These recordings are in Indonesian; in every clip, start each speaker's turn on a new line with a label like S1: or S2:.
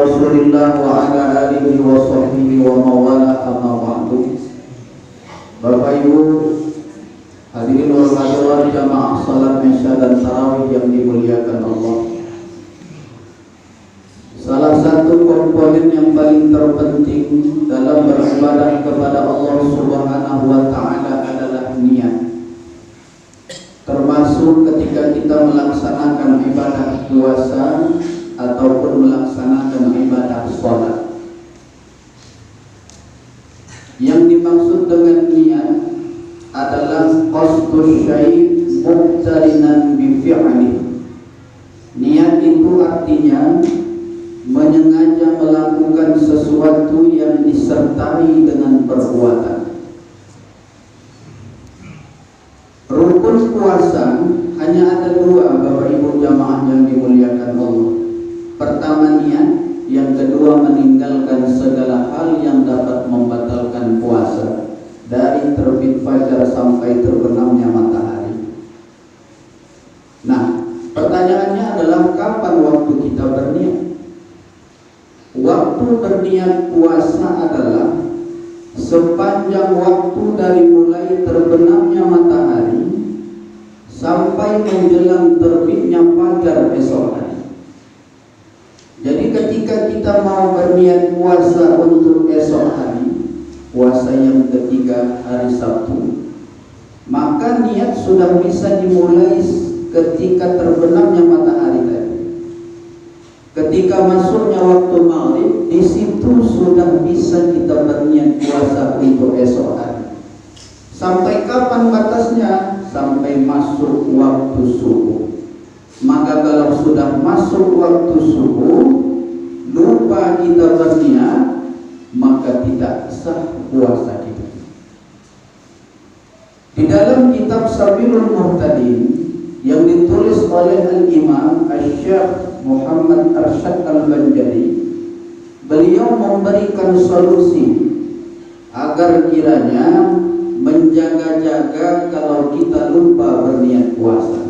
S1: Rasulillah wa ala alihi wa sahbihi wa mawala amma ba'du. Bapak Ibu hadirin wal hadirat jamaah salat Isya dan tarawih yang dimuliakan Allah. Salah satu komponen yang paling terpenting dalam beribadah kepada Allah Subhanahu wa taala adalah niat. Termasuk ketika kita melaksanakan ibadah puasa ataupun melaksanakan ibadah sholat. Yang dimaksud dengan niat adalah qasdus syai' muqtarinan bi fi'li. Niat itu artinya menyengaja melakukan sesuatu yang disertai dengan perbuatan. Rukun puasa hanya ada dua, Bapak Ibu jamaah yang dimuliakan Allah. Pertama niat, yang kedua meninggalkan segala hal yang dapat membatalkan puasa dari terbit fajar sampai terbenamnya matahari. Nah, pertanyaannya adalah kapan waktu kita berniat? Waktu berniat puasa adalah sepanjang waktu dari mulai terbenamnya matahari sampai menjelang terbitnya fajar esok hari. Jadi ketika kita mau berniat puasa untuk esok hari, puasa yang ketiga hari Sabtu, maka niat sudah bisa dimulai ketika terbenamnya matahari tadi. Ketika masuknya waktu maghrib, di situ sudah bisa kita berniat puasa untuk esok hari. Sampai kapan batasnya? Sampai masuk waktu subuh. Maka kalau sudah masuk waktu subuh, lupa kita berniat, maka tidak sah puasa kita. Di dalam kitab Sabilul Muhtadin yang ditulis oleh Al-Imam Asy-Syaikh Muhammad Arsyad Al-Banjari, beliau memberikan solusi agar kiranya menjaga-jaga kalau kita lupa berniat puasa.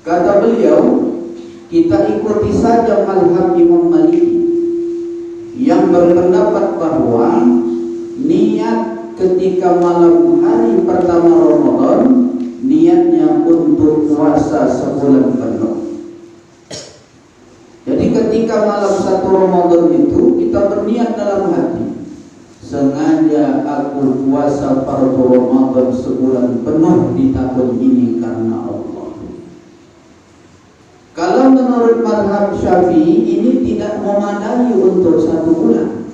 S1: Kata beliau, kita ikuti saja mazhab Imam Maliki yang berpendapat bahwa niat ketika malam hari pertama Ramadan niatnya untuk puasa sebulan penuh. Jadi ketika malam 1 Ramadan itu kita berniat dalam hati, sengaja aku puasa fardu Ramadan sebulan penuh di tahun ini karena Allah. Kalau menurut mazhab Syafi'i ini tidak memadai untuk 1 bulan,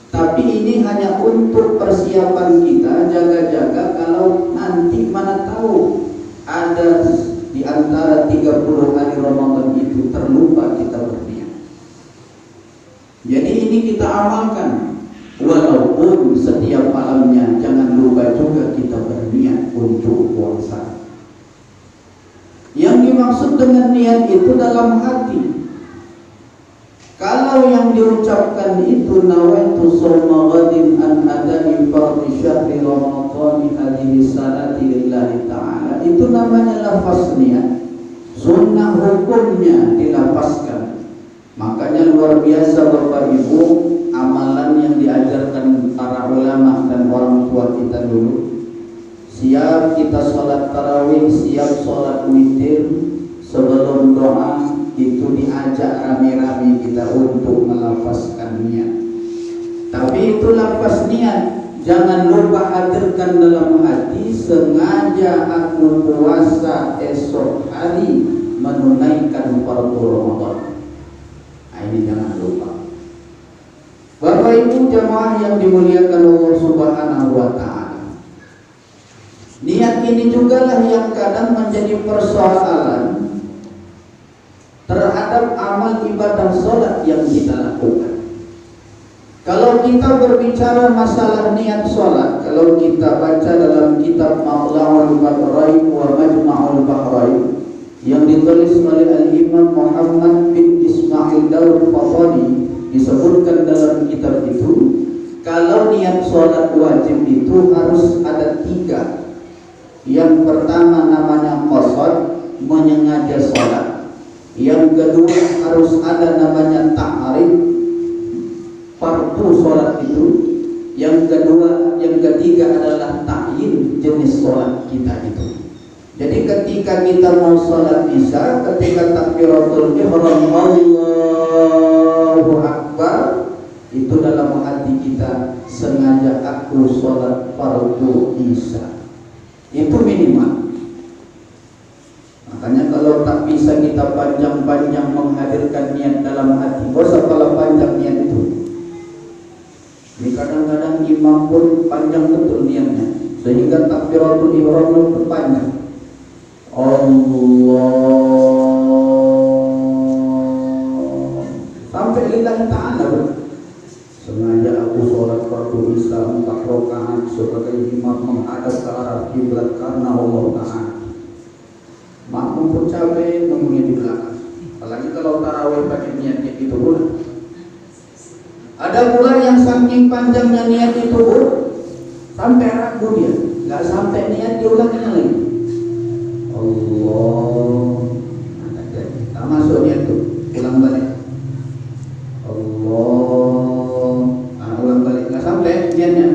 S1: tapi ini hanya untuk persiapan kita, jaga-jaga kalau nanti mana tahu ada di antara 30 hari Ramadan itu terlupa kita berniat. Jadi ini kita amalkan, walaupun setiap malamnya jangan lupa juga kita berniat untuk puasa. Yang dimaksud dengan niat itu dalam hati. Kalau yang diucapkan itu nawaitu shauma ghadin an adai fardhi syahri ramadhani hadhihi sanati lillahi ta'ala, itu namanya lafaz niat. Sunnah hukumnya dilafazkan. Makanya luar biasa Bapak Ibu amalan yang diajarkan para ulama dan orang tua kita dulu. Siap kita sholat tarawih, siap sholat witir, sebelum doa itu diajak rame-rame kita untuk melafazkan niat. Tapi itu lafaz niat, jangan lupa hadirkan dalam hati, sengaja aku puasa esok hari menunaikan fardu Ramadan. Nah, ini jangan lupa. Bapak Ibu jamaah yang dimuliakan Allah Subhanahu wa taala. Niat ini juga lah yang kadang menjadi persoalan terhadap amal ibadah sholat yang kita lakukan. Kalau kita berbicara masalah niat sholat, kalau kita baca dalam kitab Ma'la'ul Bahrain wa Majma'ul Bahrain yang ditulis oleh Al-Imam Muhammad bin Ismail Daud Fafani, disebutkan dalam kitab itu, kalau niat sholat wajib itu harus ada 3. Yang pertama namanya qasad, menyengaja sholat. Yang kedua harus ada namanya ta'arif, waktu sholat itu. Yang kedua, yang ketiga adalah ta'yin jenis sholat kita itu. Jadi ketika kita mau sholat isya, ketika takbiratul ihram Allahu Akbar, itu dalam hati kita sengaja aku sholat fardu isya. Itu minimal. Makanya kalau tak bisa kita panjang-panjang menghadirkan niat dalam hati, gak usah pala panjang niat itu. Ini kadang-kadang imam pun panjang betul niatnya, sehingga takbiratul ihram itu panjang. Allah sampai lillahi ta'ala. Sengaja aku sholat fardu isya 4 rakaat sebagai imam menghadap ke arah kiblat karena Allah Ta'ala. Makmum pun capek nunggunya di belakang. Apalagi kalau tarawih pakai niatnya itu pula. Ada pula yang saking panjangnya niat itu pun sampai ragu dia, nggak sampai niat diulangi lagi. Allah, tak masuk niat tuh, ulang balik. Allah, ulang balik, nggak sampai niatnya.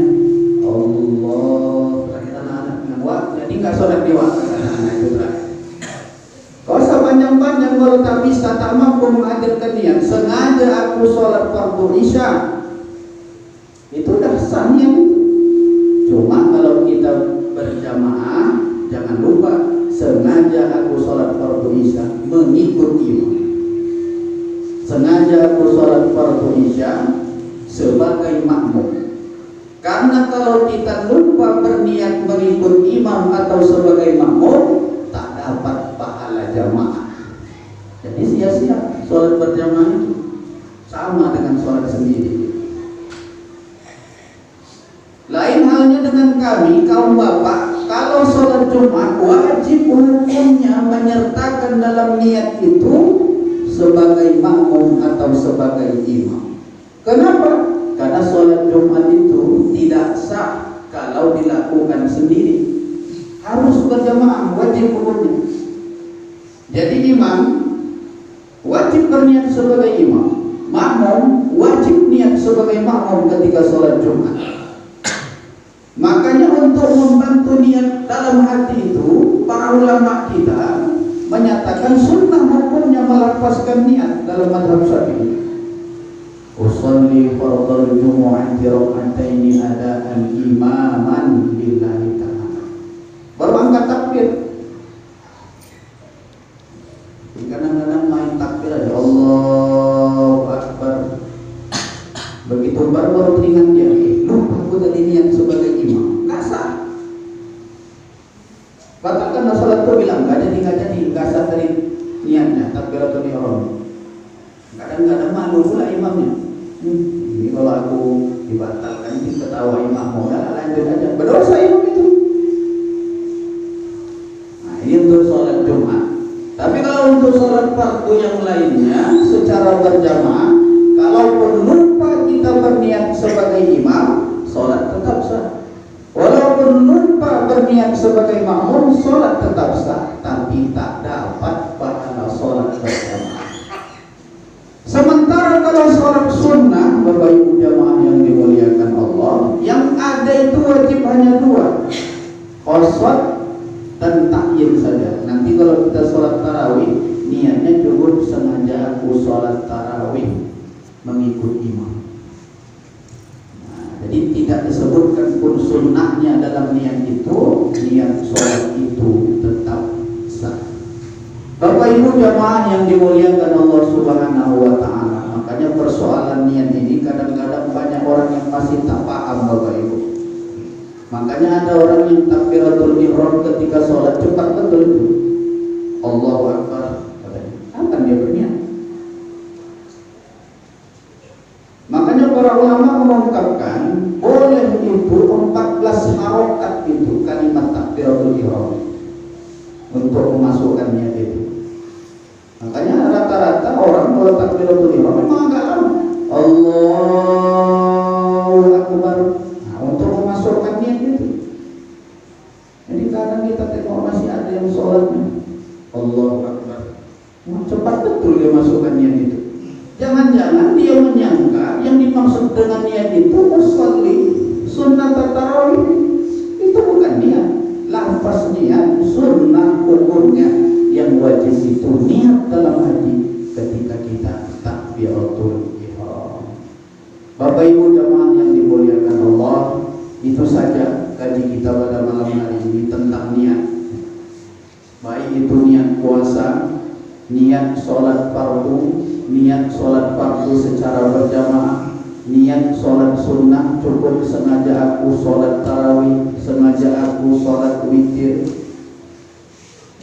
S1: Allah, lagi anak-anak ngawak, jadi nggak sholat di waktu anak-anak itu terakhir. Kau usah panjang-panjang kalau tak bisa, tak mampu menghadirkan niat. Sengaja aku sholat fardu isya, itu dah sah niat. Cuma kalau kita berjamaah, jangan lupa sengaja aku sholat fardu isya mengikut imam. Sengaja aku sholat fardu isya sebagai makmum. Karena kalau kita lupa berniat mengikut imam atau sebagai makmum, tak dapat pahala jamaah. Jadi sia-sia sholat berjamaah itu, sama dengan sholat sendiri. Lain halnya dengan kami kaum bapak, kalau sholat Jumat wajib hukumnya menyertakan dalam niat itu sebagai makmum atau sebagai imam. Kenapa? Karena sholat Jumat itu tidak sah kalau dilakukan sendiri, harus berjamaah, wajib hukumnya. Jadi imam wajib berniat sebagai imam, makmum wajib niat sebagai makmum ketika sholat Jumat. Makanya untuk membantu niat dalam hati itu, para ulama kita menyatakan sunnah hukumnya melafazkan niat dalam mazhab Syafi'i. Usolli fardal jumu'ati raka'ataini adaan imaman lillahi ta'ala. Baru angkat takbir. Kadang-kadang main takbir aja, Allahu Akbar. Begitu baru teringat dia, lupa aku tadi niat sebagai imam, nggak sah. Katakan salat itu bilang nggak jadi, nggak sah dari niatnya takbiratul ihram. Kadang-kadang malu pula imamnya. Ini kalau aku dibatalkan, ini ketawa imam, mau lanjut aja, berdosa imam itu. Nah ini untuk sholat Jumat. Tapi kalau untuk sholat fardu yang lainnya secara berjamaah, kalaupun lupa kita berniat sebagai imam, sholat tetap sah. Walaupun lupa berniat sebagai makmum, sholat tetap sah, tapi tak dapat pahala sholat berjamaah. Sementara kalau sholat sunnah, Bapak Ibu jamaah yang dimuliakan Allah, yang ada itu wajib hanya 2, qasad dan ta'yin saja. Nanti kalau kita sholat tarawih, niatnya cukup sengaja aku sholat tarawih mengikut imam. Nah, jadi tidak disebutkan pun sunnahnya dalam niat itu, niat sholat itu tetap sah. Bapak Ibu jamaah yang dimuliakan Allah Subhanahu wa Ta'ala, makanya persoalan niat ini kadang-kadang banyak orang yang masih tak paham, Bapak Ibu. Makanya ada orang yang takbiratul ihram ketika sholat cepat betul itu, Allahu Akbar, akan dia berniat. Makanya para ulama mengungkapkan boleh itu 14 harokat itu kalimat takbiratul ihram untuk memasukkan niat itu. Makanya rata-rata orang kalau takbiratul ihram memang agak lama, Allahu Akbar, nah, untuk memasukkan niat itu. Jadi kadang kita tengok masih ada yang sholatnya Allahu Akbar, cepat betul dia masukkan niat itu. Jangan-jangan dia menyangka yang dimaksud maksud dengan niat itu usolli sunnah tarawih, itu bukan niat. Lafaz niat sunnah hukumnya, yang wajib itu niat dalam hati ketika kita takbiratul ihram. Bapak Ibu jamaah yang dimuliakan Allah, itu saja kaji kita pada malam hari ini tentang niat. Baik itu niat puasa, niat sholat fardu, niat sholat fardu secara berjamaah, niat sholat sunnah, cukup sengaja aku sholat tarawih, sengaja aku sholat witir.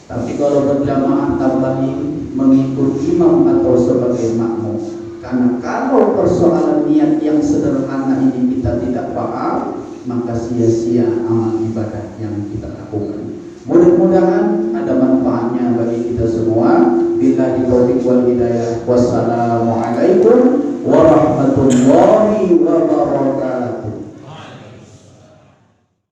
S1: Tapi kalau berjamaah tambahin mengikut imam atau sebagai makmum. Karena kalau persoalan niat yang sederhana ini kita tidak paham, maka sia-sia amal ibadah yang kita lakukan. Mudah-mudahan ada manfaatnya bagi kita semua. Billahi taufiq wal hidayah. Wassalamualaikum warahmatullahi